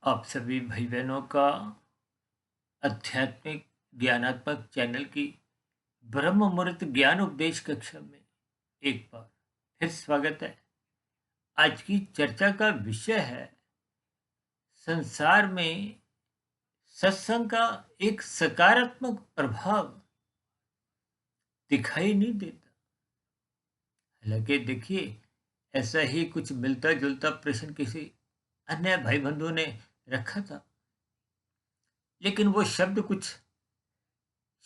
आप सभी भाई बहनों का आध्यात्मिक ज्ञानात्मक चैनल की ब्रह्म मुहूर्त ज्ञान उपदेश कक्षा में एक बार फिर स्वागत है। आज की चर्चा का विषय है संसार में सत्संग का एक सकारात्मक प्रभाव दिखाई नहीं देता। हालांकि देखिए, ऐसा ही कुछ मिलता जुलता प्रश्न किसी अन्य भाई बंधु ने रखा था, लेकिन वो शब्द कुछ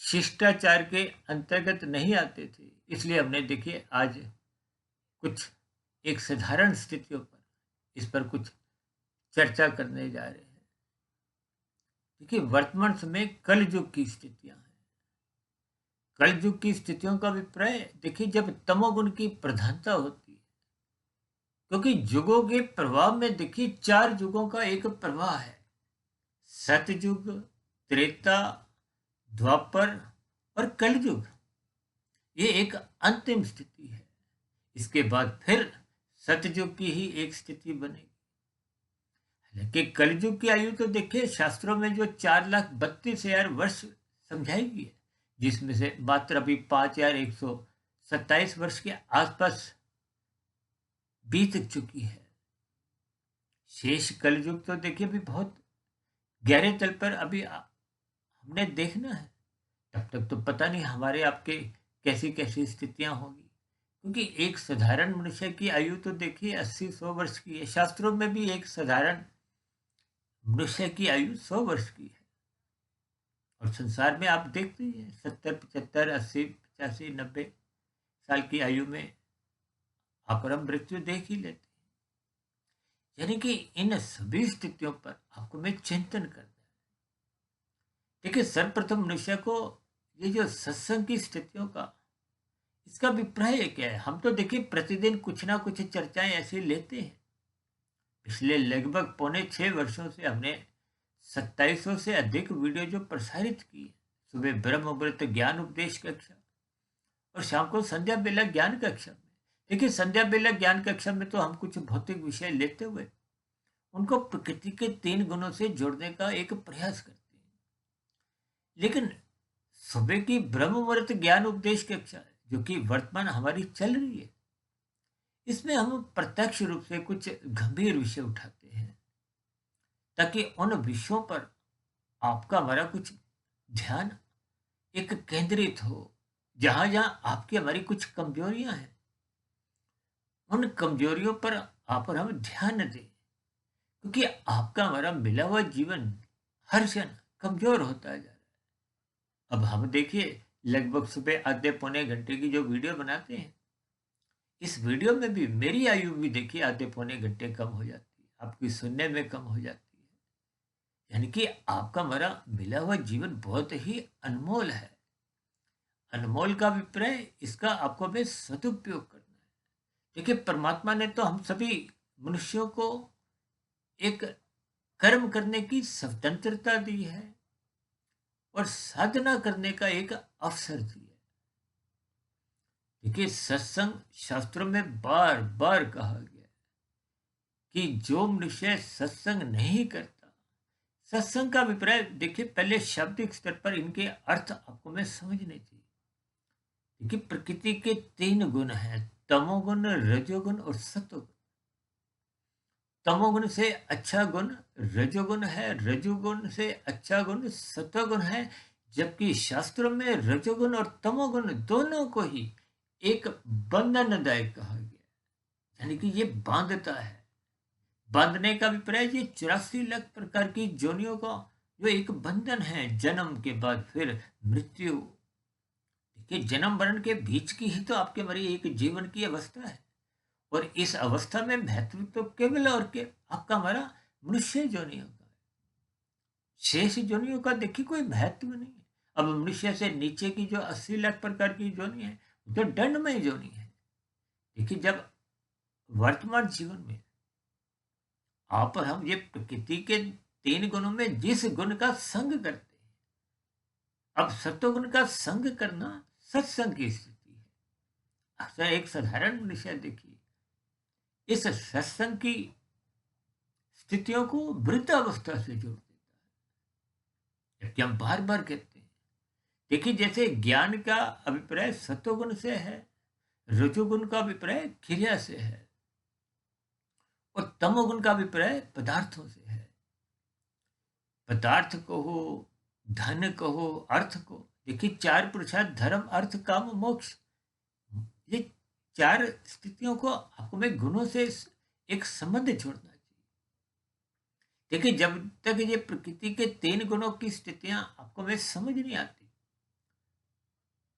शिष्टाचार के अंतर्गत नहीं आते थे। इसलिए हमने देखिए आज कुछ एक साधारण स्थितियों पर इस पर कुछ चर्चा करने जा रहे हैं। देखिए, वर्तमान समय कल युग की स्थितियां हैं। कल युग की स्थितियों का अभिप्राय देखिए, जब तमोगुण की प्रधानता होती है, क्योंकि युगों के प्रभाव में देखिए चार युगों का एक प्रवाह है: सतयुग, त्रेता, द्वापर और कलयुग। ये एक अंतिम स्थिति है। इसके बाद फिर सतयुग की ही एक स्थिति बनेगी। हालांकि कलयुग की आयु तो देखिए शास्त्रों में जो 4,32,000 वर्ष समझाई गई है, जिसमें से मात्र अभी 5,127 वर्ष के आसपास बीत चुकी है। शेष कलयुग तो देखिए अभी बहुत गहरे तल पर अभी हमने देखना है। तब तक तो पता नहीं हमारे आपके कैसी कैसी स्थितियां होगी, क्योंकि एक साधारण मनुष्य की आयु तो देखिए 80-100 वर्ष की है। शास्त्रों में भी एक साधारण मनुष्य की आयु 100 वर्ष की है। और संसार में आप देखते हैं 70, 75, 80, 85, 90 साल की आयु में आप और हम मृत्यु देख ही लेते हैं। यानी कि इन सभी स्थितियों पर आपको मैं चिंतन करना है। देखिए, सर्वप्रथम मनुष्य को ये जो सत्संग की स्थितियों का इसका अभिप्राय क्या है। हम तो देखिए प्रतिदिन कुछ ना कुछ चर्चाएं ऐसी लेते हैं। पिछले लगभग 5.25 वर्षों से हमने 2700 से अधिक वीडियो जो प्रसारित की है, सुबह ब्रह्म मुहूर्त ज्ञान उपदेश कक्षा और शाम को संध्या बेला ज्ञान कक्षा में। देखिए, संध्या बेला ज्ञान कक्षा में तो हम कुछ भौतिक विषय लेते हुए उनको प्रकृति के 3 गुणों से जोड़ने का एक प्रयास करते हैं। लेकिन सुबह की ब्रह्म मुहूर्त ज्ञान उपदेश कक्षा है, जो कि वर्तमान हमारी चल रही है, इसमें हम प्रत्यक्ष रूप से कुछ गंभीर विषय उठाते हैं, ताकि उन विषयों पर आपका हमारा कुछ ध्यान एक केंद्रित हो। जहां जहां आपकी हमारी कुछ कमजोरियां हैं, उन कमजोरियों पर आप और हम ध्यान दें, क्योंकि आपका हमारा मिला हुआ जीवन हर क्षण कमजोर होता जा रहा है। अब हम देखिए लगभग सुबह आधे पौने घंटे की जो वीडियो बनाते हैं, इस वीडियो में भी मेरी आयु भी देखिए आधे पौने घंटे कम हो जाती है, आपकी सुनने में कम हो जाती है। यानी कि आपका हमारा मिला हुआ जीवन बहुत ही अनमोल है। अनमोल का अभिप्राय इसका आपको हमें सदुपयोग करना है। देखिए, परमात्मा ने तो हम सभी मनुष्यों को एक कर्म करने की स्वतंत्रता दी है और साधना करने का एक अवसर दिया है। देखिए, सत्संग शास्त्रों में बार बार कहा गया है कि जो मनुष्य सत्संग नहीं करता, सत्संग का अभिप्राय देखिए पहले शाब्दिक स्तर पर इनके अर्थ आपको मैं समझने चाहिए। देखिए, प्रकृति के 3 गुण हैं: तमोगुण, रजोगुण और सतोगुण। तमोगुण से अच्छा गुण रजोगुण है, रजोगुण से अच्छा गुण सतोगुण है। जबकि शास्त्रों में रजोगुण और तमोगुण दोनों को ही एक बंधनदायक कहा गया, यानी कि ये बांधता है। बांधने का अभिप्राय ये 84 लाख प्रकार की जोनियों का जो एक बंधन है, जन्म के बाद फिर मृत्यु। देखिए, जन्म मरण के बीच की ही तो आपके हमारी एक जीवन की अवस्था है, और इस अवस्था में महत्व तो केवल और के आपका हमारा मनुष्य जोनियों का है। शेष जोनियों का देखिए कोई महत्व नहीं है। अब मनुष्य से नीचे की जो 80 लाख प्रकार की जोनी है, जो दंडमय जोनी है। देखिए, जब वर्तमान जीवन में आप और हम ये प्रकृति के 3 गुणों में जिस गुण का संग करते हैं, अब सत्वगुण का संग करना सत्संग की स्थिति है। अक्सर एक साधारण मनुष्य देखिए इस सत्संग की स्थितियों को वृद्धावस्था से जोड़ देता है, जबकि हम बार बार कहते हैं। देखिए, जैसे ज्ञान का अभिप्राय सत्वगुण से है, रजोगुण का अभिप्राय क्रिया से है, और तमोगुण का अभिप्राय पदार्थों से है। पदार्थ कहो, धन कहो, अर्थ को, देखिए चार पुरुषार्थ, धर्म अर्थ काम मोक्ष, ये चार स्थितियों को आपको में गुणों से एक संबंध जोड़ना चाहिए। देखिए, जब तक ये प्रकृति के तीन गुणों की स्थितियां आपको में समझ नहीं आती,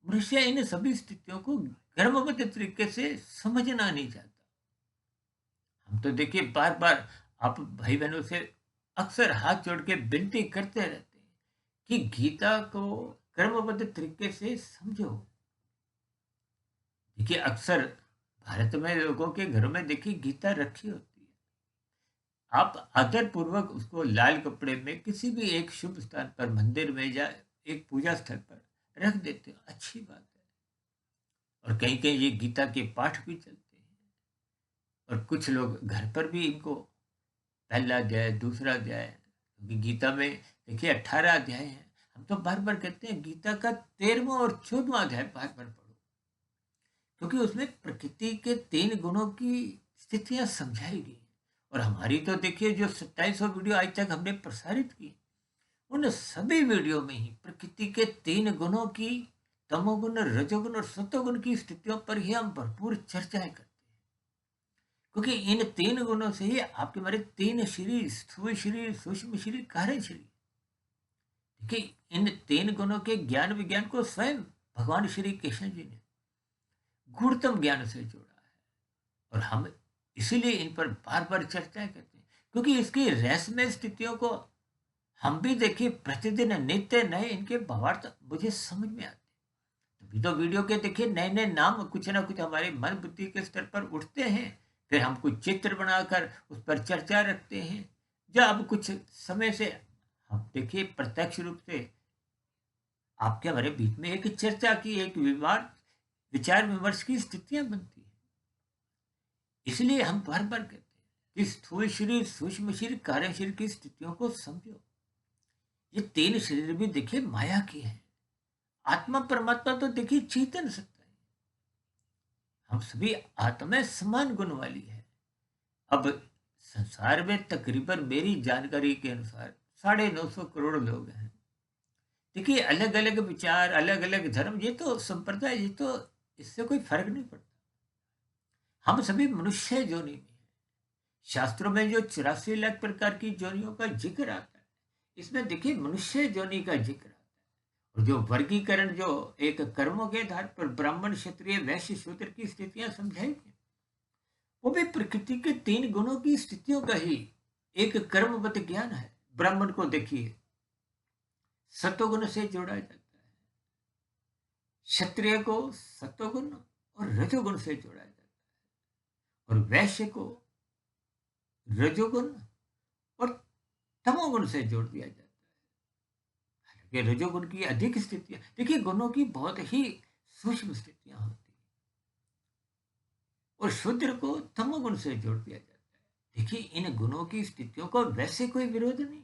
मनुष्य इन सभी स्थितियों को कर्मबद्ध तरीके से समझना नहीं चाहता। हम तो देखिए बार बार आप भाई बहनों से अक्सर हाथ जोड़ के विनती करते रहते हैं कि गीता को कर्मबद्ध तरीके से समझो। देखिए, अक्सर भारत में लोगों के घरों में देखिए गीता रखी होती है, आप आदर पूर्वक उसको लाल कपड़े में किसी भी एक शुभ स्थान पर, मंदिर में या एक पूजा स्थल पर रख देते हो, अच्छी बात है। और कहीं कहीं ये गीता के पाठ भी चलते हैं, और कुछ लोग घर पर भी इनको पहला अध्याय, दूसरा अध्याय, क्योंकि गीता में देखिए 18 अध्याय हैं। हम तो बार बार कहते हैं गीता का 13वां और 14वां अध्याय बार बार पढ़ो, क्योंकि उसमें प्रकृति के तीन गुणों की स्थितियां समझाई गई। और हमारी तो देखिए जो 2700 वीडियो आज तक हमने प्रसारित की, उन सभी वीडियो में ही प्रकृति के तीन गुणों की, तमोगुण, रजोगुण और सत्वगुण की स्थितियों पर ही हम भरपूर चर्चाएं करते हैं। क्योंकि इन तीन गुणों से ही आपके हमारे तीन शरीर, स्थूल शरीर, सूक्ष्म शरीर, कारण शरीर, देखिए इन तीन गुणों के ज्ञान विज्ञान को स्वयं भगवान श्री कृष्ण जी ने गुणतम ज्ञान से जोड़ा है। और हम इसीलिए इन पर बार बार चर्चाएं करते हैं, क्योंकि इसकी रहस्यमय स्थितियों को हम भी देखिए प्रतिदिन नित्य नए इनके भावार्थ मुझे समझ में आते हैं। तभी तो वीडियो के देखिए नए नए नाम कुछ ना कुछ हमारे मन बुद्धि के स्तर पर उठते हैं, फिर हम कुछ चित्र बनाकर उस पर चर्चा रखते हैं। जब कुछ समय से हम देखिए प्रत्यक्ष रूप से आपके हमारे बीच में एक चर्चा की, एक विचार विमर्श की स्थितियां बनती है। इसलिए हम बार बार कहते हैं कि स्थूल शरीर, सूक्ष्म शरीर, कार्य शरीर की स्थितियों को समझो। ये तीन शरीर भी देखिए माया की है, आत्मा परमात्मा तो देखिए चेतन सत्ता है। हम सभी आत्मा समान गुण वाली है। अब संसार में तकरीबन मेरी जानकारी के अनुसार 950 करोड़ लोग हैं। देखिए, अलग अलग विचार, अलग अलग धर्म, ये तो संप्रदाय, ये तो इससे कोई फर्क नहीं पड़ता। हम सभी मनुष्य योनि में हैं। शास्त्रों में जो 84 लाख प्रकार की योनियों का जिक्र आता है, इसमें देखिए मनुष्य योनि का जिक्र आता है। और जो वर्गीकरण, जो एक कर्मों के आधार पर ब्राह्मण, क्षत्रिय, वैश्य, शूद्र की स्थितियां समझाई गई, वो भी प्रकृति के तीन गुणों की स्थितियों का ही एक कर्मवत ज्ञान है। ब्राह्मण को देखिए सत्वगुण से जोड़ा जाता है, क्षत्रिय को सत्वगुण और रजोगुण से जोड़ा जाता है, और वैश्य को रजोगुण और तमोगुण से जोड़ दिया जाता है। हालांकि रजोगुण की अधिक स्थितियां, देखिए गुणों की बहुत ही सूक्ष्म स्थितियां होती है, और शूद्र को तमोगुण से जोड़ दिया जाता है। देखिए, इन गुणों की स्थितियों को वैसे कोई विरोध नहीं।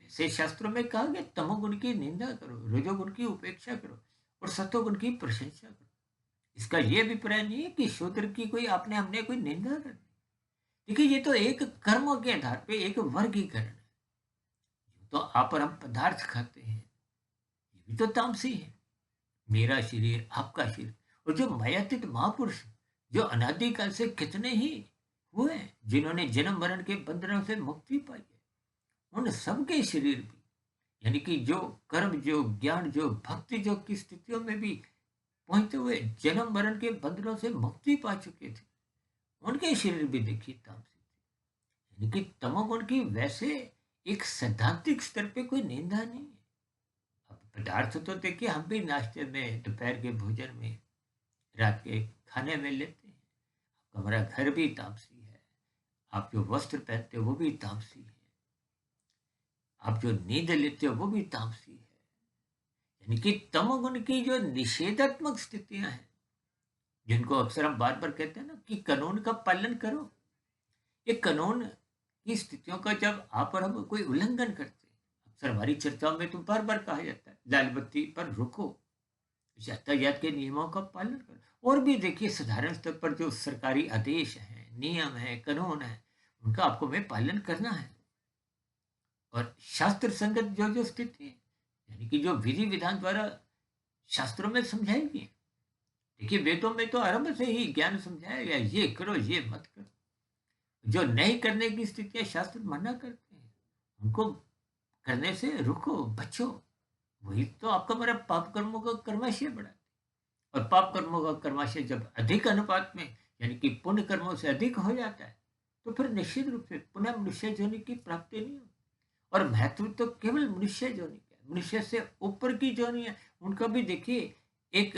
वैसे शास्त्रों में कहा गया तमोगुण की निंदा करो, रजोगुण की उपेक्षा करो और सत्वगुण की प्रशंसा करो। इसका यह अभिप्राय नहीं है कि शूद्र की कोई आपने हमने कोई निंदा करनी। देखिए, ये तो एक कर्मों के आधार पे एक वर्गीकरण है। तो आप और हम पदार्थ खाते हैं, ये भी तो तामसी है। मेरा शरीर, आपका शरीर, और जो मायातीत महापुरुष जो अनादिकाल से कितने ही हुए हैं, जिन्होंने जन्म मरण के बंधनों से मुक्ति पाई है, उन सबके शरीर भी, यानी कि जो कर्म, जो ज्ञान, जो भक्ति, जो की स्थितियों में भी पहुंचते हुए जन्म मरण के बंधनों से मुक्ति पा चुके थे, उनके शरीर भी देखिए तामसी थे। यानी कि तमोगुण की वैसे एक सैद्धांतिक स्तर पे कोई निंदा नहीं है। अब पदार्थ तो देखिए हम भी नाश्ते में, दोपहर के भोजन में, रात के खाने में लेते हैं। हमारा घर भी तामसी है, आप जो वस्त्र पहनते हो वो भी तामसी है, आप जो नींद लेते हो वो भी तामसी है। यानी कि तमोगुण की जो निषेधात्मक स्थितियां हैं, जिनको अक्सर हम बार बार कहते हैं ना कि कानून का पालन करो, ये कानून की स्थितियों का जब आप और हम कोई उल्लंघन करते हैं, अक्सर हमारी चर्चाओं में तो बार बार कहा जाता है लाल बत्ती पर रुको, यातायात के नियमों का पालन करो, और भी देखिए साधारण स्तर पर जो सरकारी आदेश हैं, नियम है, कानून है, उनका आपको में पालन करना है। और शास्त्र संगत जो जो स्थिति है, यानी कि जो विधि विधान द्वारा शास्त्रों में समझाई गई है। देखिए वेदों में तो आरंभ से ही ज्ञान समझाया गया, ये करो ये मत करो। जो नहीं करने की स्थितियां शास्त्र मना करते हैं, उनको करने से रुको, बचो। वही तो आपका मेरा पाप कर्मों का कर्माशय बढ़ा। और पाप कर्मों का कर्माशय जब अधिक अनुपात में, यानी कि पुण्य कर्मों से अधिक हो जाता है, तो फिर निश्चित रूप से पुनः मनुष्य जोनि की प्राप्ति नहीं होती। और महत्व तो केवल मनुष्य जोनि का है। मनुष्य से ऊपर की जोनि है, उनका भी देखिए एक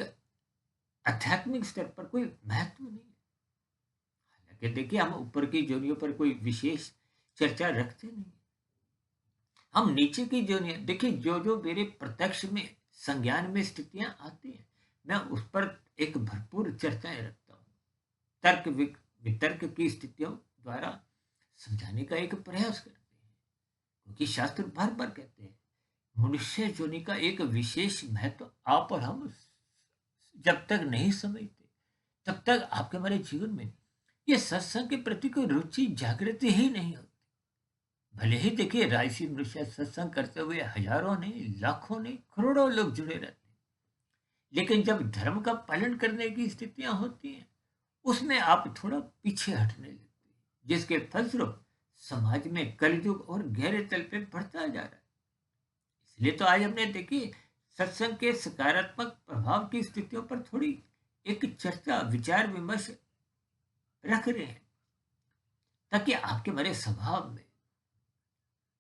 आध्यात्मिक स्तर पर कोई महत्व नहीं है। हालांकि देखिए हम ऊपर की जोनियों पर कोई विशेष चर्चा रखते नहीं। हम नीचे की जोनियां देखिए, जो जो मेरे प्रत्यक्ष में संज्ञान में स्थितियां आती हैं, मैं उस पर एक भरपूर चर्चाएं रखता हूँ। तर्क वितर्क की स्थितियों द्वारा समझाने का एक प्रयास करते हैं, क्योंकि शास्त्र बार बार कहते हैं मनुष्य जोनि का एक विशेष महत्व आप और हम जब तक नहीं समझते, तब तक आपके हमारे जीवन में ये सत्संग के प्रति कोई रुचि जागृति ही नहीं होती। भले ही देखिए राजसी मनुष्य सत्संग करते हुए हजारों नहीं, लाखों नहीं, करोड़ों लोग जुड़े रहते हैं, लेकिन जब धर्म का पालन करने की स्थितियां होती हैं, उसमें आप थोड़ा पीछे हटने लगते हैं, जिसके फलस्वरूप समाज में कलयुग और गहरे तल पे बढ़ता जा रहा है। इसलिए तो आज हमने देखी सत्संग के सकारात्मक प्रभाव की स्थितियों पर थोड़ी एक चर्चा, विचार विमर्श रख रहे हैं, ताकि आपके हमारे स्वभाव में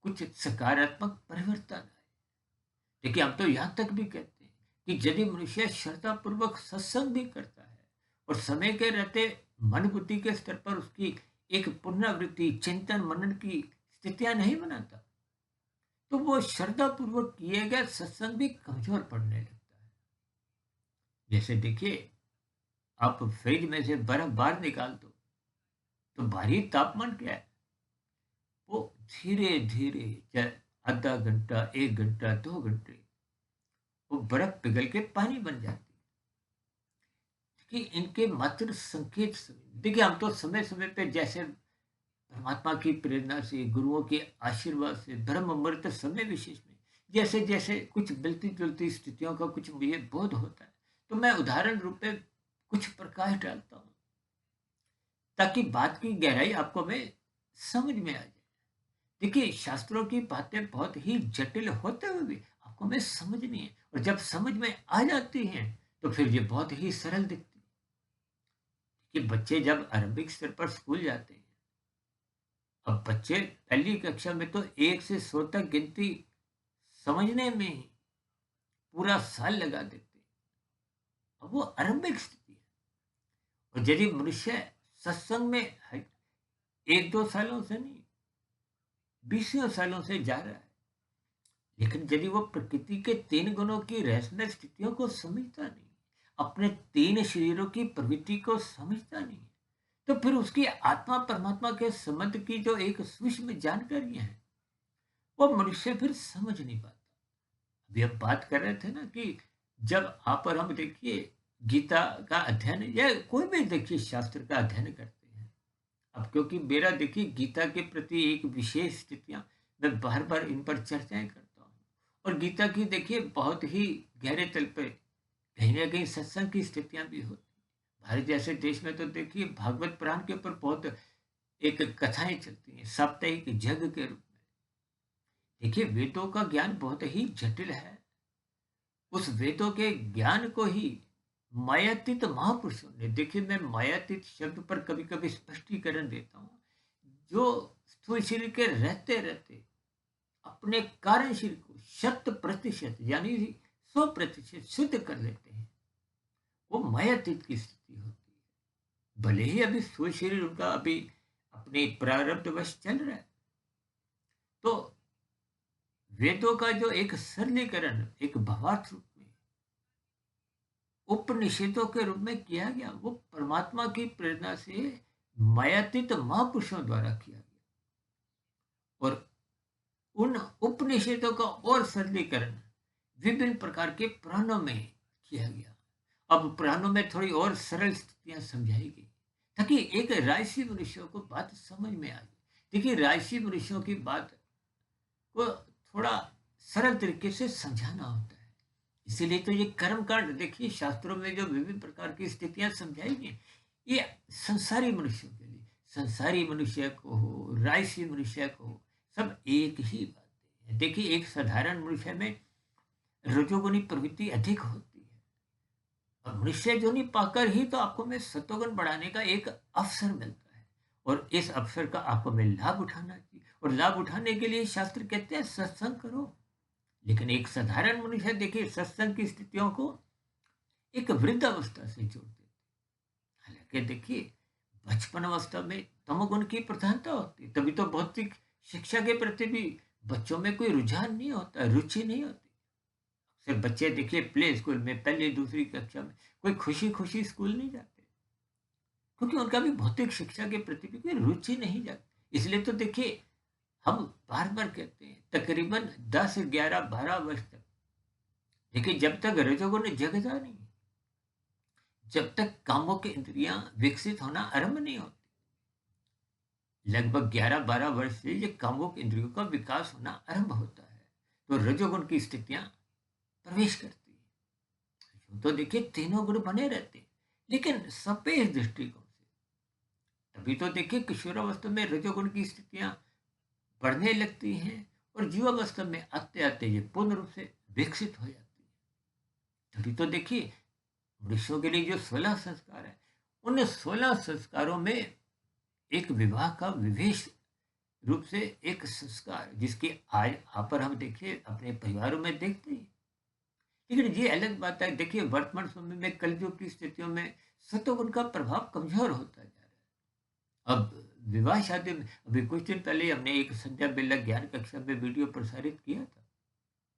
कुछ सकारात्मक परिवर्तन आए। देखिए हम तो यहाँ तक भी कहते हैं कि यदि मनुष्य श्रद्धापूर्वक सत्संग भी करता है और समय के रहते मन बुद्धि के स्तर पर उसकी एक पुनरावृत्ति, चिंतन मनन की स्थितियां नहीं बनाता, तो वो श्रद्धापूर्वक किए गए सत्संग भी कमजोर पड़ने लगता है। जैसे देखिए आप फ्रिज में से बर्फ बाहर निकाल दो, तो बाहरी तापमान क्या है, वो धीरे धीरे, चाहे आधा घंटा, 1 घंटा, 2 घंटे, वो बर्फ पिघल के पानी बन जाती है। कि इनके मात्र संकेत देखिए, हम तो समय समय पे जैसे परमात्मा की प्रेरणा से, गुरुओं के आशीर्वाद से, ब्रह्म मुहूर्त समय विशेष में जैसे जैसे कुछ मिलती जुलती स्थितियों का कुछ मुझे बोध होता है, तो मैं उदाहरण रूप में कुछ प्रकाश डालता हूँ, ताकि बात की गहराई आपको में समझ में आ जाए। देखिए शास्त्रों की बातें बहुत ही जटिल होते हुए भी आपको में समझनी है, और जब समझ में आ जाती हैं तो फिर ये बहुत ही सरल दिखती है। कि बच्चे जब आरंभिक स्तर पर स्कूल जाते हैं, अब बच्चे पहली कक्षा में तो 1 से 100 तक गिनती समझने में ही पूरा साल लगा देते हैं। अब वो आरंभिक स्थिति है। और यदि मनुष्य सत्संग में 1-2 सालों से नहीं, 20 सालों से जा रहा है, लेकिन यदि वो प्रकृति के 3 गुणों की रहस्यमय स्थितियों को समझता नहीं, अपने 3 शरीरों की प्रवृत्ति को समझता नहीं, तो फिर उसकी आत्मा परमात्मा के संबंध की जो एक सूक्ष्म जानकारियां हैं, वो मनुष्य फिर समझ नहीं पाता। अभी हम बात कर रहे थे ना कि जब आप और हम देखिए गीता का अध्ययन या कोई भी देखिए शास्त्र का अध्ययन करते हैं, अब क्योंकि मेरा देखिए गीता के प्रति एक विशेष स्थितियां, मैं बार बार इन पर चर्चाएं करता हूँ। और गीता की देखिए बहुत ही गहरे तल पे कहीं ना कहीं सत्संग की स्थितियां भी होती हैं। भारत जैसे देश में तो देखिए भागवत पुराण के ऊपर बहुत एक कथाएं चलती हैं, साप्ताहिक जग के रूप में। देखिए वेदों का ज्ञान बहुत ही जटिल है। उस वेदों के ज्ञान को ही मायातीत महापुरुषों ने, देखिए मैं मायातीत शब्द पर कभी कभी स्पष्टीकरण देता हूँ, जो स्थूल शरीर के रहते रहते अपने कारण शरीर को 100% यानी 100% शुद्ध कर लेते हैं, वो मायातीत की स्थिति होती है। भले ही अभी स्थूल शरीर उनका अभी अपने प्रारब्धवश चल रहा है, तो वेदों का जो एक सरलीकरण एक भावार्थ रूप में उपनिषदों के रूप में किया गया, वो परमात्मा की प्रेरणा से मायातीत महापुरुषों द्वारा किया गया। उन उपनिषदों का और सरलीकरण विभिन्न प्रकार के पुराणों में किया गया। अब पुराणों में थोड़ी और सरल स्थितियां समझाई गई ताकि एक राजसी मनुष्यों को बात समझ में आ जाए। देखिए, राजसी मनुष्यों की बात को थोड़ा सरल तरीके से समझाना होता है। इसीलिए तो ये कर्म कांड देखिए, शास्त्रों में जो विभिन्न प्रकार की स्थितियां समझाई गई, ये संसारी मनुष्यों के लिए, संसारी मनुष्य को हो, राजसी मनुष्य को हो, सब एक ही बात है। देखिए, एक साधारण मनुष्य में रजोगुनी प्रवृत्ति अधिक होती है, और मनुष्य योनि पाकर ही तो आपको में सत्वगुण बढ़ाने का एक अवसर मिलता है, और इस अवसर का आपको में लाभ उठाना चाहिए, और लाभ उठाने के लिए शास्त्र कहते हैं सत्संग करो। लेकिन एक साधारण मनुष्य देखिए, सत्संग की स्थितियों को एक वृद्ध अवस्था से जोड़ देते। हालांकि देखिए, बचपन अवस्था में तमोगुण की प्रधानता होती है, तभी तो भौतिक शिक्षा के प्रति भी बच्चों में कोई रुझान नहीं होता, रुचि नहीं होती। सिर्फ बच्चे देखिए, प्ले स्कूल में पहली दूसरी कक्षा में कोई खुशी खुशी स्कूल नहीं जाते, क्योंकि उनका भी भौतिक शिक्षा के प्रति भी कोई रुचि नहीं जाती। इसलिए तो देखिए, हम बार बार कहते हैं तकरीबन 10, 11, 12 वर्ष तक देखिए, जब तक रजोगुण जगता नहीं, जब तक कामों की इंद्रियां विकसित होना आरंभ नहीं होती, लगभग 11, 12 वर्ष से ये कामुक इंद्रियों का विकास होना आरंभ होता है, तो रजोगुण की स्थितियां प्रवेश करती है। यूं तो देखिए, तीनों गुण बने रहते हैं, लेकिन सापेक्ष दृष्टिकोण से। तभी तो देखिए, किशोरावस्था में रजोगुण की स्थितियां बढ़ने लगती हैं, और जीवावस्था में आते आते ये पूर्ण रूप से विकसित हो जाती है। तभी तो देखिए, मनुष्यों के लिए जो 16 संस्कार है, उन 16 संस्कारों में एक विवाह का विशेष रूप से एक संस्कार, जिसकी आज आप पर हम देखिए अपने परिवारों में देखते हैं। लेकिन ये अलग बात है, देखिए वर्तमान समय में कलयुग की स्थितियों में सतोगुण का प्रभाव कमजोर होता जा रहा है। अब विवाह शादी में अभी कुछ दिन पहले हमने एक संध्या बेला ज्ञान कक्षा में वीडियो प्रसारित किया था,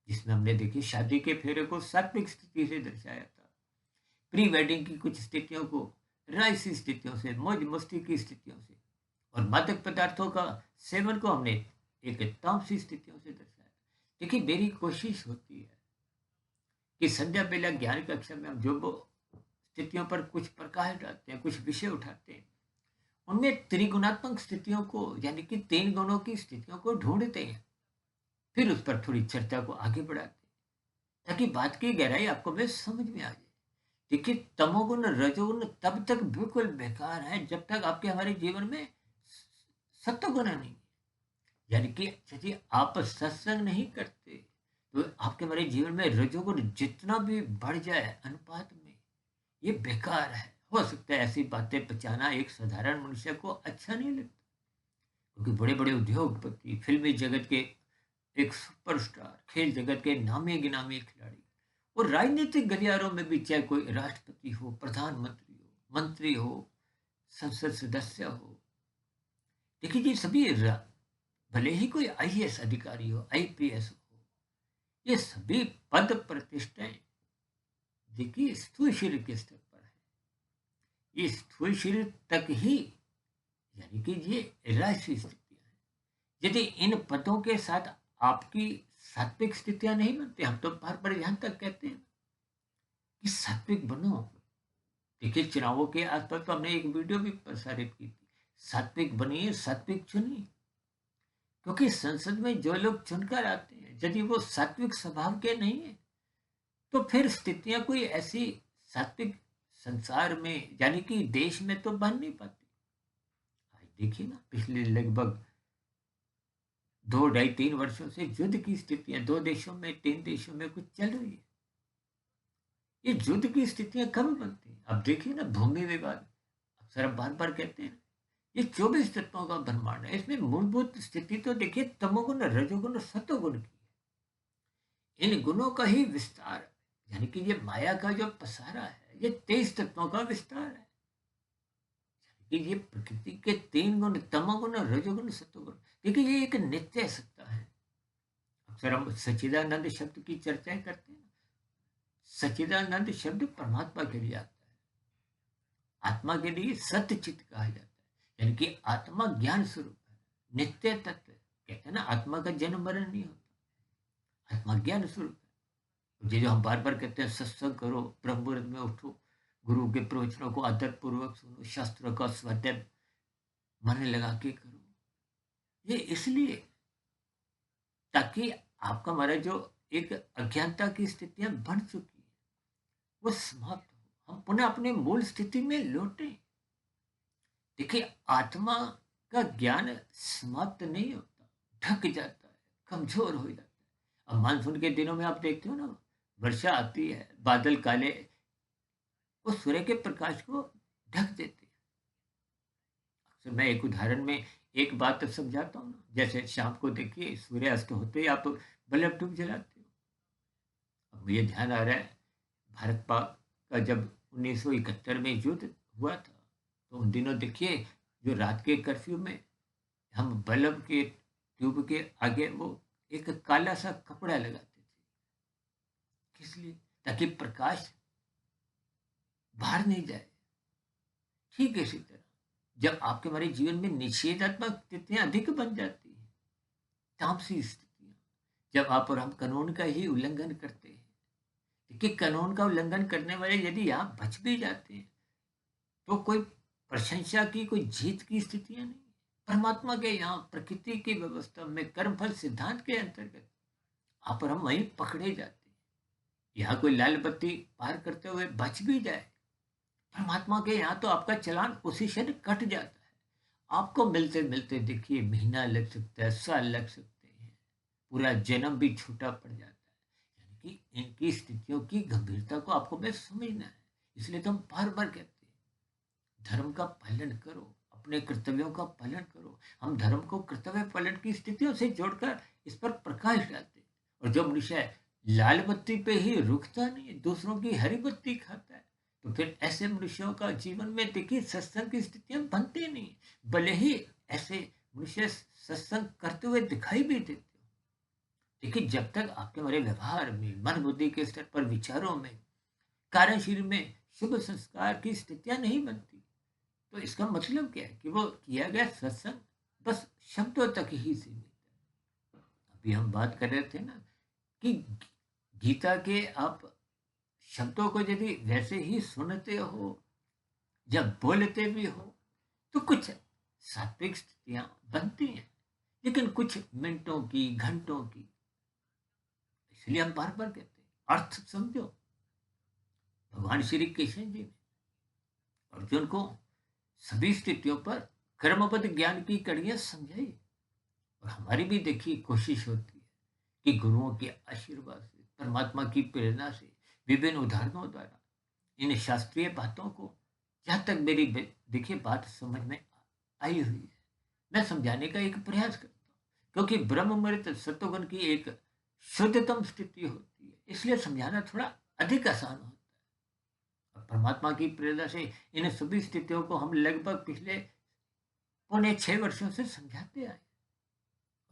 जिसमें हमने देखी शादी के फेरे को सात्विक स्थिति से दर्शाया था, प्री वेडिंग की कुछ स्थितियों को राजसी स्थितियों से, मौज मस्ती की स्थितियों से, और मादक पदार्थों का सेवन को हमने एक तामसी स्थितियों से दर्शाया। देखिए, मेरी कोशिश होती है कि संध्या बेला ज्ञान कक्षा में हम जो वो स्थितियों पर कुछ प्रकाश डालते हैं, कुछ विषय उठाते हैं, उनमें त्रिगुणात्मक स्थितियों को, यानी कि 3 गुणों की स्थितियों को ढूंढते हैं, फिर उस पर थोड़ी चर्चा को आगे बढ़ाते हैं, ताकि बात की गहराई आपको में समझ में आ जाए। देखिए, तमोगुण रजोगुण तब तक बिल्कुल बेकार है जब तक आपके हमारे जीवन में सत्वगुण नहीं, यानी कि यदि आप सत्संग नहीं करते, तो आपके हमारे जीवन में रजोगुण जितना भी बढ़ जाए अनुपात में, ये बेकार है। हो सकता है ऐसी बातें पचाना एक साधारण मनुष्य को अच्छा नहीं लगता, क्योंकि बड़े बड़े उद्योगपति, फिल्मी जगत के एक सुपरस्टार, खेल जगत के नामी गिनामी खिलाड़ी, और राजनीतिक गलियारों में भी, चाहे कोई राष्ट्रपति हो, प्रधानमंत्री हो, मंत्री हो, संसद सदस्य हो, देखिए ये सभी भले ही कोई आईएएस अधिकारी हो, आईपीएस हो, ये सभी पद प्रतिष्ठाएं देखिए स्थूल शरीर के स्तर पर है। ये स्थूल शरीर तक ही, यानी कि ये राजसी स्थितियां हैं। यदि इन पदों के साथ आपकी सात्विक स्थितियां नहीं बनती, हम तो बार बार यहां तक कहते हैं कि सात्विक बनो। देखिए, चुनावों के आसपास तो हमने एक वीडियो भी प्रसारित की थी, सात्विक बनिए, सात्विक चुनिए, क्योंकि संसद में जो लोग चुनकर आते हैं, यदि वो सात्विक स्वभाव के नहीं है, तो फिर स्थितियां कोई ऐसी सात्विक संसार में, यानी कि देश में तो बन नहीं पाती। आज देखिए ना, पिछले लगभग 2, 2.5, 3 वर्षों से युद्ध की स्थितियां 2 देशों में, 3 देशों में कुछ चल रही है। ये युद्ध की स्थितियां कब बनती हैं? अब देखिए ना, भूमि विवाद, अक्सर हम बार बार कहते हैं, ये 24 तत्वों का ब्रह्मांड है। इसमें मूलभूत स्थिति तो देखिए तमोगुण, रजोगुण और सत्वगुण की है। इन गुणों का ही विस्तार, यानी कि ये माया का जो पसारा है, ये 23 तत्वों का विस्तार है। कि ये प्रकृति के 3 गुण, तमोगुण, रजोगुण, सत्वगुण, देखिए ये एक नित्य सत्ता है। अक्सर हम सच्चिदानंद शब्द की चर्चाएं करते हैं। सच्चिदानंद शब्द परमात्मा के लिए आता है, आत्मा के लिए सत्य चित्त कहा जाता है, यानी कि आत्मा ज्ञान स्वरूप है, नित्य तत्व। कहते हैं ना, आत्मा का जन्म मरण नहीं होता, आत्मा ज्ञान स्वरूप है। ये जो हम बार बार कहते हैं सत्संग करो, ब्रह्म मुहूर्त में उठो, गुरु के प्रवचनों को आदर पूर्वक सुनो, शास्त्रों का स्वाध्याय मन लगा के करो, ये इसलिए ताकि आपका हमारा जो एक अज्ञानता की स्थितियां बन चुकी है वो समाप्त हो, हम पुनः अपने मूल स्थिति में लौटे। देखिए, आत्मा का ज्ञान समाप्त नहीं होता, ढक जाता है, कमजोर हो जाता है। अब मानसून के दिनों में आप देखते हो ना, वर्षा आती है, बादल काले, वो सूर्य के प्रकाश को ढक देते हैं। अक्सर मैं एक उदाहरण में एक बात समझाता हूँ ना, जैसे शाम को देखिए सूर्य अस्त होते ही आप बल्ब ट्यूब जलाते हो। अब मुझे ध्यान आ रहा है, भारत पाक का जब 1971 में युद्ध हुआ था, तो उन दिनों देखिए जो रात के कर्फ्यू में हम बल्ब के ट्यूब के आगे वो एक काला सा कपड़ा लगाते थे। किस लिए? ताकि प्रकाश बाहर नहीं जाए। ठीक है, इसी तरह जब आपके हमारे जीवन में निषेधात्मक स्थितियां अधिक बन जाती हैं, तामसी स्थितियां, जब आप और हम कानून का ही उल्लंघन करते हैं, देखिए कानून का उल्लंघन करने वाले यदि यहाँ बच भी जाते हैं तो कोई प्रशंसा की, कोई जीत की स्थितियां नहीं। परमात्मा के यहाँ प्रकृति की व्यवस्था में कर्मफल सिद्धांत के अंतर्गत आप और हम वहीं पकड़े जाते हैं। यहाँ कोई लाल बत्ती पार करते हुए बच भी जाए, परमात्मा के यहाँ तो आपका चालान उसी क्षण कट जाता है। आपको मिलते मिलते देखिए महीना लग सकता है, साल लग सकते हैं, पूरा जन्म भी छूटा पड़ जाता है। यानी कि इनकी स्थितियों की गंभीरता को आपको मैं समझना है। इसलिए तो हम बार बार कहते हैं धर्म का पालन करो, अपने कर्तव्यों का पालन करो। हम धर्म को कर्तव्य पालन की स्थितियों से जोड़कर इस पर प्रकाश डालते हैं। और जो मनुष्य लाल बत्ती पे ही रुकता नहीं है, दूसरों की हरी बत्ती खाता है, तो फिर ऐसे मनुष्यों का जीवन में देखिए सत्संग की स्थितियां बनती नहीं। भले ही ऐसे मनुष्य सत्संग करते हुए दिखाई भी देते हो, देखिए जब तक आपके हमारे व्यवहार में, मन बुद्धि के स्तर पर, विचारों में, कार्यशील में शुभ संस्कार की स्थितियां नहीं बनती, तो इसका मतलब क्या है कि वो किया गया सत्संग बस शब्दों तक ही सीमित है। अभी हम बात कर रहे थे ना कि गीता के आप शब्दों को यदि वैसे ही सुनते हो, जब बोलते भी हो, तो कुछ सात्विक स्थितियां बनती हैं, लेकिन कुछ मिनटों की, घंटों की। इसलिए हम बार बार कहते हैं अर्थ समझो। भगवान श्री कृष्ण जी ने अर्जुन को सभी स्थितियों पर कर्मबद्ध ज्ञान की कड़ियां समझाई। और हमारी भी देखिए कोशिश होती है कि गुरुओं के आशीर्वाद से, परमात्मा की प्रेरणा से, विभिन्न उदाहरणों द्वारा इन शास्त्रीय बातों को, जहाँ तक मेरी देखिए बात समझ में आई हुई है, मैं समझाने का एक प्रयास करता हूँ। क्योंकि ब्रह्म मुहूर्त सत्वगुण की एक शुद्धतम स्थिति होती है, इसलिए समझाना थोड़ा अधिक आसान होता है। और परमात्मा की प्रेरणा से इन सभी स्थितियों को हम लगभग पिछले 6.25 वर्षों से समझाते आए।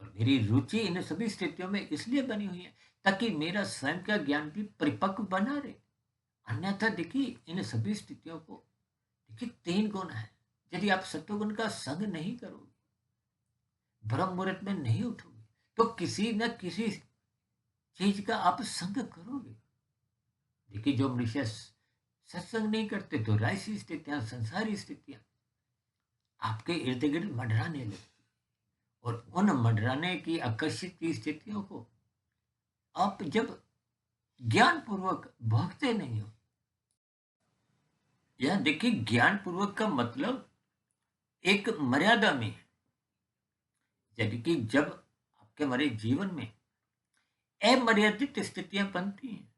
और मेरी रुचि इन सभी स्थितियों में इसलिए बनी हुई है ताकि मेरा स्वयं का ज्ञान भी परिपक्व बना रहे। अन्यथा देखिए इन सभी स्थितियों को, देखिए 3 गुण है, यदि आप सत्वगुण का संग नहीं करोगे, ब्रह्म मुहूर्त में नहीं उठोगे, तो किसी न किसी चीज का आप संग करोगे। देखिए जो मनुष्य सत्संग नहीं करते तो राशि स्थितियां, संसारी स्थितियां आपके इर्द गिर्द मंडराने लगती, और उन मंडराने की आकर्षित की स्थितियों को आप जब ज्ञान पूर्वक भोगते नहीं हो। यह देखिए ज्ञान पूर्वक का मतलब एक मर्यादा में है। यानी कि जब आपके हमारे जीवन में अमर्यादित स्थितियां बनती हैं,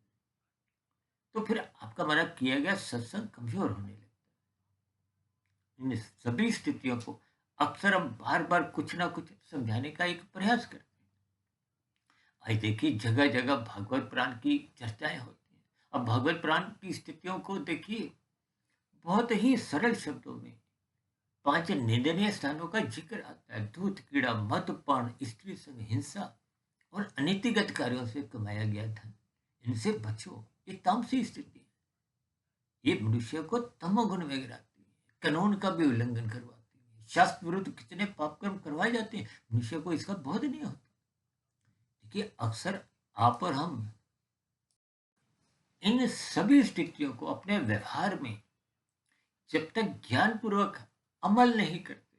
तो फिर आपका हमारा किया गया सत्संग कमजोर होने लगता है। इन सभी स्थितियों को अक्सर हम बार बार कुछ ना कुछ समझाने का एक प्रयास करते हैं। आज देखिए जगह जगह भागवत पुराण की चर्चाएं होती हैं। अब भागवत पुराण की स्थितियों को देखिए बहुत ही सरल शब्दों में 5 निंदनीय स्थानों का जिक्र आता है। दूध, कीड़ा, मद्यपान, स्त्री संग, हिंसा और अनीतिगत कार्यों से कमाया गया धन, इनसे बचो। ये तामसी स्थिति है। ये मनुष्य को तमोगुण में गिराती है, कानून का भी उल्लंघन करवाती है, शास्त्र विरुद्ध कितने पाप कर्म करवाए जाते हैं, मनुष्य को इसका बोध नहीं होता। देखिए अक्सर आप और हम इन सभी स्थितियों को अपने व्यवहार में जब तक ज्ञानपूर्वक अमल नहीं करते,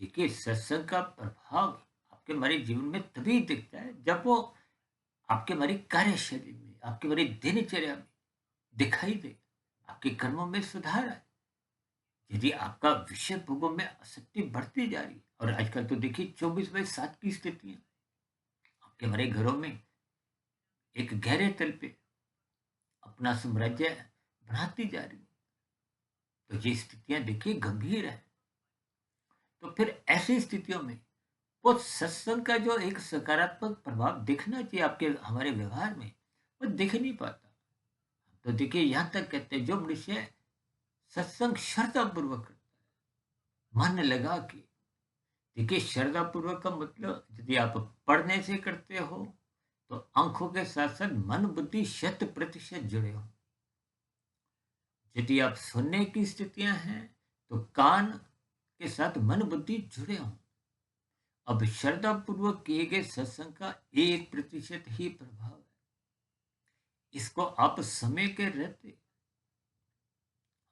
देखिए सत्संग का प्रभाव आपके हमारे जीवन में तभी दिखता है जब वो आपके हमारी कार्यशैली में, आपके हमारी दिनचर्या में दिखाई दे, आपके कर्मों में सुधार आए। यदि आपका विषय भोगों में आसक्ति बढ़ती जा रही, और आजकल तो देखिए 24/7 की स्थितियां आपके हमारे घरों में एक गहरे तल पे अपना साम्राज्य बढ़ाती जा रही, तो ये स्थितियां देखिए गंभीर है। तो फिर ऐसी स्थितियों में वो सत्संग का जो एक सकारात्मक प्रभाव दिखना चाहिए आपके हमारे व्यवहार में, वो दिख नहीं पाता। तो देखिए यहाँ तक कहते हैं जो मनुष्य सत्संग श्रद्धा पूर्वक करता है, मन लगा के, देखिए श्रद्धा पूर्वक का मतलब यदि आप पढ़ने से करते हो तो आंखों के साथ साथ मन बुद्धि 100% जुड़े हो। यदि आप सुनने की स्थितियां हैं तो कान के साथ मन बुद्धि जुड़े हों। अब श्रद्धा पूर्वक किए गए सत्संग का 1% ही प्रभाव है। इसको आप समय के रहते,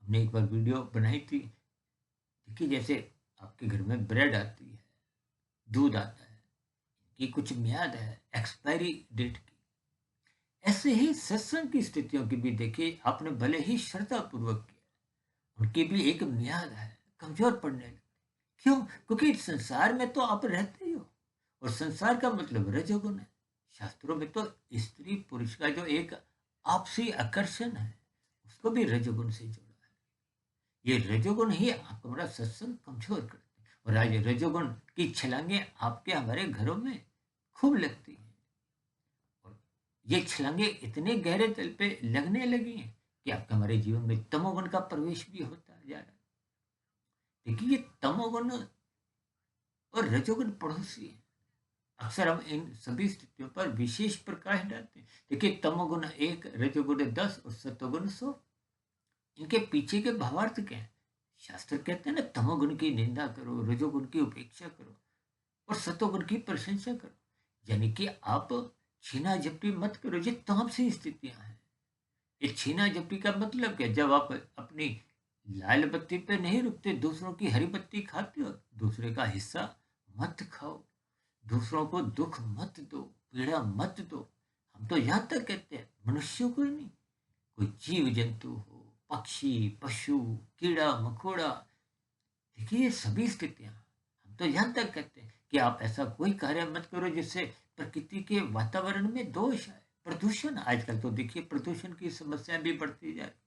हमने एक बार वीडियो बनाई थी, देखिए जैसे आपके घर में ब्रेड आती है, दूध आता है, कि कुछ मियाद है एक्सपायरी डेट की, ऐसे ही सत्संग की स्थितियों की भी देखिए आपने भले ही श्रद्धा पूर्वक किया, उनकी भी एक मियाद है, कमजोर पड़ने लगे। क्यों? क्योंकि संसार में तो आप रहते ही हो, और संसार का मतलब रजोगुण है। शास्त्रों में तो स्त्री पुरुष का जो एक आपसी आकर्षण है उसको भी रजोगुण से जोड़ा है। ये रजोगुण ही आपका बड़ा सत्संग कमजोर करते हैं, और आज रजोगुण की छलांगे आपके हमारे घरों में खूब लगती हैं, और ये छलांगे इतने गहरे तल पे लगने लगी हैं कि आपके हमारे जीवन में तमोगुण का प्रवेश भी होता जा रहा है। देखिए ये तमोगुण और रजोगुण पड़ोसी हैं। अक्सर हम इन सभी स्थितियों पर विशेष प्रकाश डालते हैं। देखिए तमोगुण 1, रजोगुण 10 और सतोगुण 100। इनके पीछे के भावार्थ क्या है? शास्त्र कहते हैं ना, तमोगुण की निंदा करो, रजोगुण की उपेक्षा करो और सतोगुण की प्रशंसा करो। यानी कि आप छीना झपटी मत करो। ये तामसी स्थितियां हैं। ये छीना झपटी का मतलब क्या? जब आप अपनी लाल बत्ती पे नहीं रुकते, दूसरों की हरी बत्ती खाते हो, दूसरे का हिस्सा मत खाओ, दूसरों को दुख मत दो, पीड़ा मत दो। हम तो यहाँ तक कहते हैं मनुष्यों को ही नहीं, कोई जीव जंतु हो, पक्षी पशु कीड़ा मकोड़ा, देखिए ये सभी स्थितियां, हम तो यहाँ तक कहते हैं कि आप ऐसा कोई कार्य मत करो जिससे प्रकृति के वातावरण में दोष है। प्रदूषण, आजकल तो देखिए प्रदूषण की समस्या भी बढ़ती जा रही।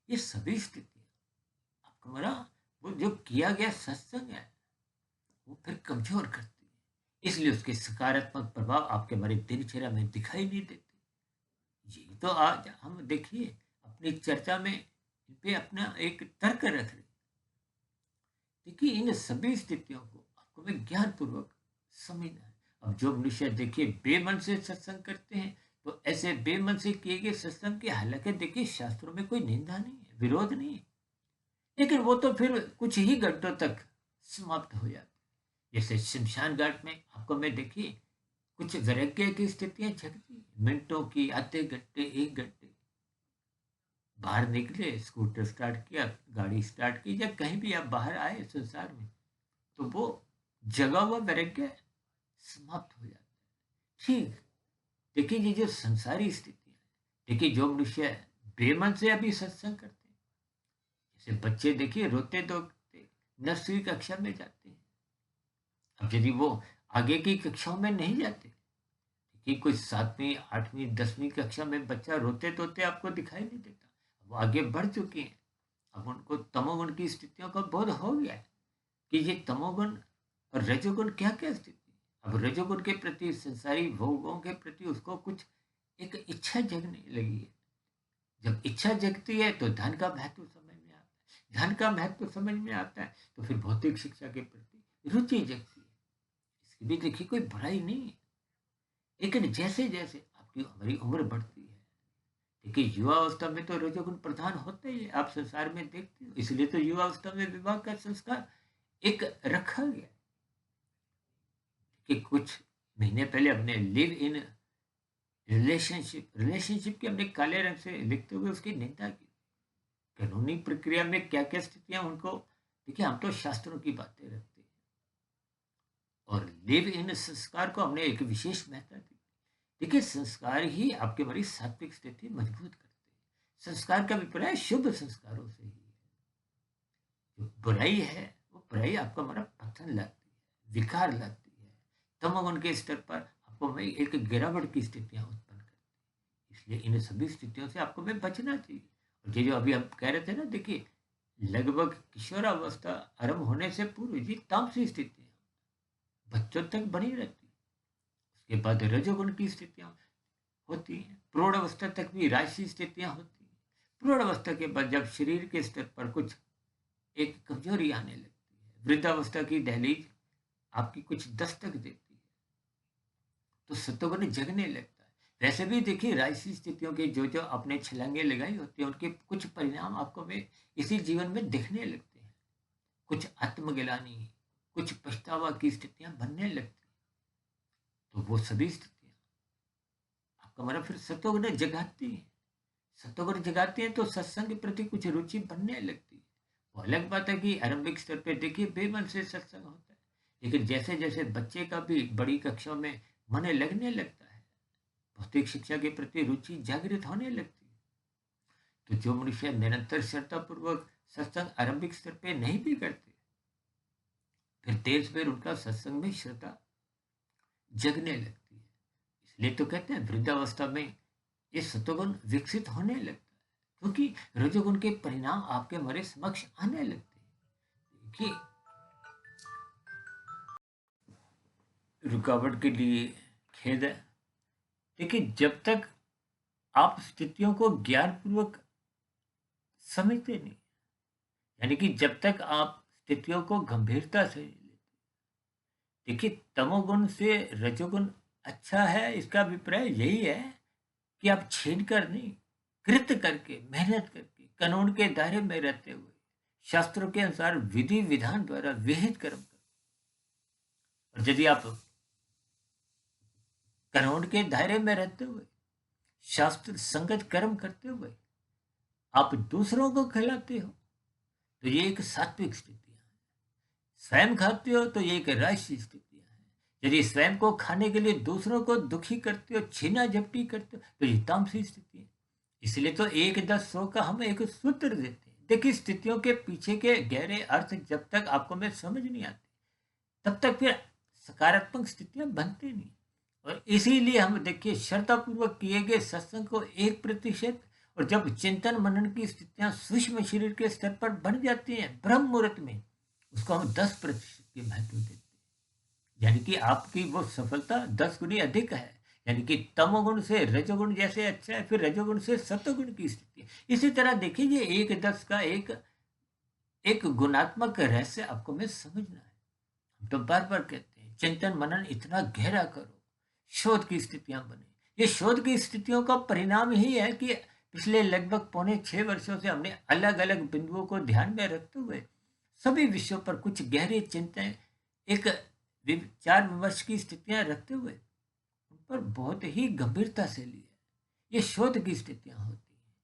ये सभी स्थितियां आपको हमारा वो जो किया गया सत्संग है वो फिर कमजोर करती है, इसलिए उसके सकारात्मक प्रभाव आपके हमारे दिनचर्या में दिखाई नहीं देते। यही तो आज हम देखिए अपनी चर्चा में इन पे अपना एक तर्क रख रहे। देखिए इन सभी स्थितियों को आपको में ज्ञान पूर्वक समझना है। अब जो मनुष्य देखिए बेमन से सत्संग करते हैं, तो ऐसे बेमन से किए गए सत्संग के हालांकि देखिए शास्त्रों में कोई निंदा नहीं है, विरोध नहीं है, लेकिन वो तो फिर कुछ ही घंटों तक समाप्त हो जाते। जैसे शमशान घाट में आपको मैं देखिए कुछ वैराग्य की स्थितियां झकती, मिनटों की, आधे घंटे, 1 घंटे, बाहर निकले, स्कूटर स्टार्ट किया, गाड़ी स्टार्ट की, या कहीं भी आप बाहर आए संसार में, तो वो जगा हुआ वैराग्य समाप्त हो जाता है। ठीक, देखिए ये जो संसारी स्थिति है, देखिए जो मनुष्य बेमन से अभी सत्संग करते हैं, जैसे बच्चे देखिए रोते धोते नर्सरी कक्षा में जाते हैं। अब यदि वो आगे की कक्षाओं में नहीं जाते, कि कोई 7वीं 8वीं 10वीं कक्षा में बच्चा रोते धोते आपको दिखाई नहीं देता, वो आगे बढ़ चुके हैं। अब उनको तमोगुण की स्थितियों का बोध हो गया है कि ये तमोगुण और रजोगुण क्या क्या स्थिति है। अब रजोगुण के प्रति, संसारी भोगों के प्रति उसको कुछ एक इच्छा जगने लगी है। जब इच्छा जगती है तो धन का महत्व समझ में आता है, धन का महत्व समझ में आता है तो फिर भौतिक शिक्षा के प्रति रुचि जगती है। इसकी भी देखिए कोई बुराई नहीं है, लेकिन जैसे जैसे आपकी हमारी उम्र बढ़ती है, देखिए युवा अवस्था में तो रजोगुण प्रधान होता ही है, आप संसार में देखते हो, इसलिए तो युवा अवस्था में विवाह का संस्कार एक रखा गया कि कुछ महीने पहले हमने लिव इन रिलेशनशिप के हमने काले रंग से लिखते हुए उसकी निंदा की। कानूनी प्रक्रिया में क्या क्या स्थितियां उनको, देखिए हम तो शास्त्रों की बातें रखते हैं और लिव इन संस्कार को हमने एक विशेष महत्व दी। देखिए संस्कार ही आपके हमारी सात्विक स्थिति मजबूत करते हैं। संस्कार का अभिप्राय शुभ संस्कारों से ही है। जो बुराई है वो बुराई आपको हमारा पतन लाती है, विकार लाती है, तमोगुण के स्तर पर आपको में एक गिरावट की स्थितियां उत्पन्न करती है। इसलिए इन सभी स्थितियों से आपको में बचना चाहिए। और ये जो अभी आप कह रहे थे ना, देखिए लगभग किशोरावस्था आरंभ होने से पूर्व जी तामसी स्थितियां बच्चों तक बनी रहती है। उसके बाद रजोगुण की स्थितियां होती हैं, प्रौढ़ अवस्था तक भी राजसी स्थितियां होती हैं। प्रौढ़ अवस्था के बाद जब शरीर के स्तर पर कुछ एक कमजोरी आने लगती है, वृद्धावस्था की दहलीज आपकी कुछ दस्तक देती है, तो सत्वगुण जगने लगता है। वैसे भी देखिए राजसी स्थितियों के जो जो आपने छलांगे लगाई होती है उनके कुछ परिणाम आपको में इसी जीवन में दिखने लगते हैं। कुछ आत्मग्लानि, कुछ पछतावा की स्थितियां बनने लगती हैं। तो वो सभी स्थितियां आपका मतलब फिर सत्वगुण जगाती है। सत्वगुण जगाती है तो सत्संग के प्रति कुछ रुचि बनने लगती है। वो अलग बात है कि आरंभिक स्तर पे देखिए बेमन से सत्संग होता है, लेकिन जैसे जैसे बच्चे का भी बड़ी कक्षाओं में मन लगने लगता है, भौतिक शिक्षा के प्रति रुचि जागृत होने लगती है, तो जो मनुष्य निरंतर श्रद्धापूर्वक सत्संग आरंभिक स्तर पे नहीं भी करते, फिर देर सवेर उनका सत्संग में श्रद्धा जगने लगती है। इसलिए तो कहते हैं वृद्धावस्था में ये सत्वगुण विकसित होने लगता है, क्योंकि रजोगुण के परिणाम आपके हमारे समक्ष आने लगते हैं। देखिए रुकावट के लिए खेद है। देखिए जब तक आप स्थितियों को ज्ञानपूर्वक समझते नहीं, यानी कि जब तक आप स्थितियों को गंभीरता से नहीं लेते, देखिए तमोगुण से रजोगुण अच्छा है इसका अभिप्राय यही है कि आप छीन कर नहीं, कृत करके, मेहनत करके, कानून के दायरे में रहते हुए, शास्त्रों के अनुसार विधि विधान द्वारा विहित कर्म करो। और यदि आप कानून के दायरे में रहते हुए, शास्त्र संगत कर्म करते हुए आप दूसरों को खिलाते हो, तो ये एक सात्विक स्थितियां है। स्वयं खाते हो तो ये एक राजसी स्थितियां है। यदि स्वयं को खाने के लिए दूसरों को दुखी करते हो, छीना झपटी करते हो, तो ये तामसी स्थिति है। इसलिए तो 1-10-100 का हम एक सूत्र देते हैं। देखिए स्थितियों के पीछे के गहरे अर्थ जब तक आपको में समझ नहीं आते, तब तक फिर सकारात्मक स्थितियां बनती नहीं। और इसीलिए हम देखिए श्रद्धापूर्वक किए गए सत्संग को 1%, और जब चिंतन मनन की स्थितियां सूक्ष्म शरीर के स्तर पर बन जाती हैं ब्रह्म मुहूर्त में, उसको हम 10% की महत्व देते हैं। यानी कि आपकी वो सफलता 10 गुनी अधिक है। यानी कि तमोगुण से रजोगुण जैसे अच्छा है, फिर रजोगुण से सत्वगुण की स्थिति। इसी तरह देखिए ये 1-10 का एक गुणात्मक रहस्य आपको में समझना है। हम तो बार बार कहते हैं चिंतन मनन इतना गहरा करो, शोध की स्थितियां बने। ये शोध की स्थितियों का परिणाम ही है कि पिछले लगभग 5.25 वर्षों से हमने अलग अलग बिंदुओं को ध्यान में रखते हुए सभी विषयों पर कुछ गहरे चिंतन, एक विचार विमर्श की स्थितियां रखते हुए उन पर बहुत ही गंभीरता से लिए। ये शोध की स्थितियां होती हैं।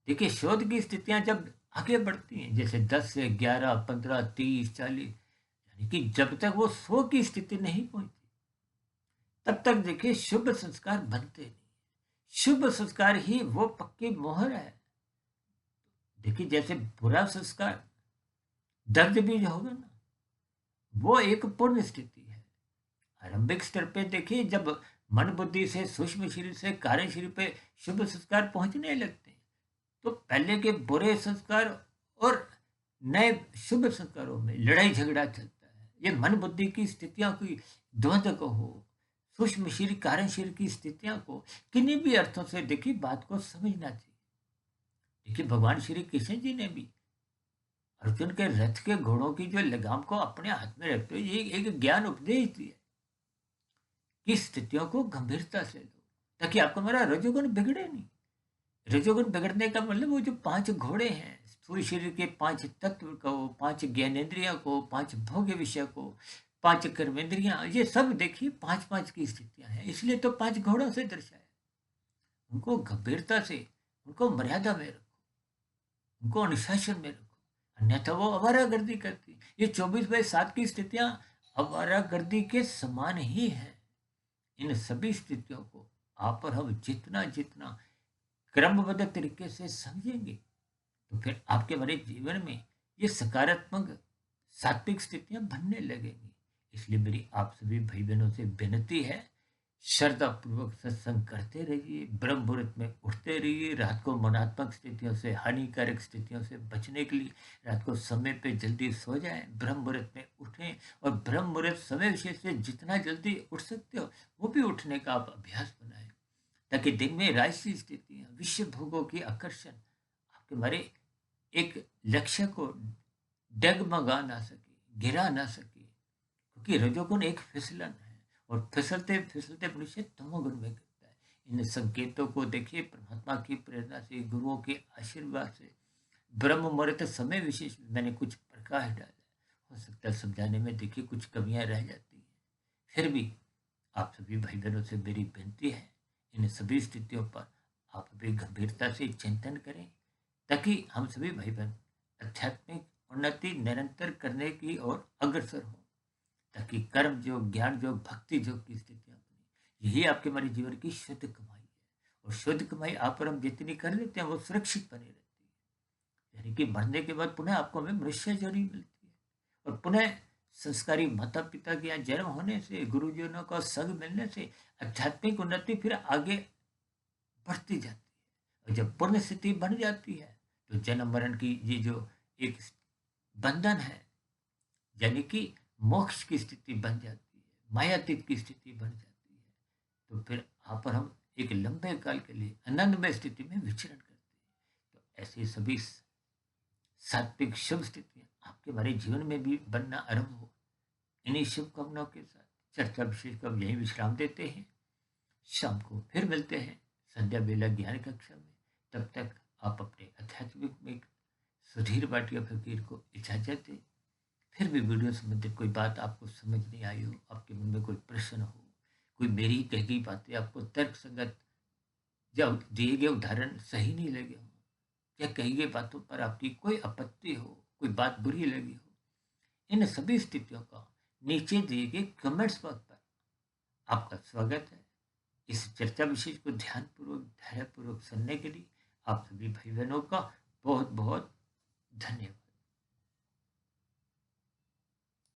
देखिए शोध की स्थितियां जब आगे बढ़ती हैं, जैसे 10 से 11, 15, 30, 40, यानी कि जब तक वो 100 की स्थिति नहीं पहुंचती, तब तक देखिए शुभ संस्कार बनते नहीं। शुभ संस्कार ही वो पक्की मोहर है। देखिए जैसे बुरा संस्कार दर्द भी जो होगा ना, वो एक पूर्ण स्थिति है। आरंभिक स्तर पे देखिए जब मन बुद्धि से, सूक्ष्म शरीर से, कार्य शरीर पे शुभ संस्कार पहुंचने लगते हैं, तो पहले के बुरे संस्कार और नए शुभ संस्कारों में लड़ाई झगड़ा चलता है। ये मन बुद्धि की स्थितियों की द्वंद्व को हो, सूक्ष्म शरीर कारण शरीर की स्थितियों को, किन्हीं भी अर्थों से देखिए बात को समझना चाहिए। देखिए भगवान श्री कृष्ण जी ने भी अर्जुन के रथ के घोड़ों की जो लगाम को अपने हाथ में रखते हुए ये एक ज्ञान उपदेश दिया कि स्थितियों को गंभीरता से लो, ताकि आपका मेरा रजोगुण बिगड़े नहीं। रजोगुण बिगड़ने का मतलब वो जो 5 घोड़े हैं, स्थूल शरीर के 5 तत्व को, 5 ज्ञानेंद्रियों को, 5 भोग्य विषय को, 5 कर्मेंद्रियाँ, ये सब देखिए 5-5 की स्थितियाँ हैं। इसलिए तो 5 घोड़ों से दर्शाया। उनको गंभीरता से, उनको मर्यादा में रखो, उनको अनुशासन में रखो, अन्यथा वो आवारागर्दी करती। ये 24/7 की स्थितियाँ आवारागर्दी के समान ही हैं। इन सभी स्थितियों को आप और हम जितना क्रमबद्ध तरीके से समझेंगे, तो फिर आपके हमारे जीवन में ये सकारात्मक सात्विक स्थितियां बनने लगेंगी। इसलिए मेरी आप सभी भाई बहनों से विनती है, श्रद्धा पूर्वक सत्संग करते रहिए, ब्रह्म मुहूर्त में उठते रहिए, रात को मनात्मक स्थितियों से, हानिकारक स्थितियों से बचने के लिए रात को समय पे जल्दी सो जाएं, ब्रह्म मुहूर्त में उठें, और ब्रह्म मुहूर्त समय विशेष से जितना जल्दी उठ सकते हो वो भी उठने का आप अभ्यास बनाएं, ताकि दिन में राजसी स्थितियां, विश्व भोगों की आकर्षण आपके हमारे एक लक्ष्य को डगमगा ना सके, गिरा ना सके, क्योंकि रजोगुण एक फिसलन है, और फिसलते फिसलते मनुष्य तमोगुण में गिरता है। इन संकेतों को देखिए, परमात्मा की प्रेरणा से, गुरुओं के आशीर्वाद से, ब्रह्म मुहूर्त समय विशेष में मैंने कुछ प्रकाश डाला। हो सकता है समझाने में देखिए कुछ कमियां रह जाती हैं, फिर भी आप सभी भाई बहनों से मेरी विनती है, इन सभी स्थितियों पर आप भी गंभीरता से चिंतन करें, ताकि हम सभी भाई बहन आध्यात्मिक उन्नति निरंतर करने की ओर अग्रसर हो, ताकि कर्म योग, ज्ञान योग, भक्ति योग की स्थितियां बनी। यही आपके हमारे जीवन की शुद्ध कमाई है, और शुद्ध कमाई आप और हम जितनी कर लेते हैं वो सुरक्षित बनी रहती है। यानी कि मरने के बाद पुनः आपको हमें मनुष्य जोड़ी मिलती है, और पुनः संस्कारी माता पिता के यहाँ जन्म होने से, गुरुजनों का संग मिलने से आध्यात्मिक उन्नति फिर आगे बढ़ती जाती है। और जब पूर्ण स्थिति बन जाती है, तो जन्म मरण की ये जो एक बंधन है, यानी कि मोक्ष की स्थिति बन जाती है, मायातीत की स्थिति बन जाती है, तो फिर आप और हम एक लंबे काल के लिए आनंदमय स्थिति में विचरण करते हैं। तो ऐसे सभी सात्विक शुभ स्थितियां आपके हमारे जीवन में भी बनना आरंभ हो। इन्हीं शुभकामनाओं के साथ चर्चा विशेष को अब यही विश्राम देते हैं। शाम को फिर मिलते हैं संध्या बेला ज्ञान कक्षा में। तब तक आप अपने आध्यात्मिक में सुधीर भाटिया फकीर को इजाजत दें। फिर भी वीडियो संबंधित कोई बात आपको समझ नहीं आई हो, आपके मन में कोई प्रश्न हो, कोई मेरी कही गई बातें आपको तर्क संगत या दिए गए उदाहरण सही नहीं लगे हो, या कही गई बातों पर आपकी कोई आपत्ति हो, कोई बात बुरी लगी हो, इन सभी स्थितियों का नीचे दिए गए कमेंट्स बॉक्स पर आपका स्वागत है। इस चर्चा विशेष को ध्यानपूर्वक, धैर्यपूर्वक सुनने के लिए आप सभी भाई बहनों का बहुत बहुत धन्यवाद।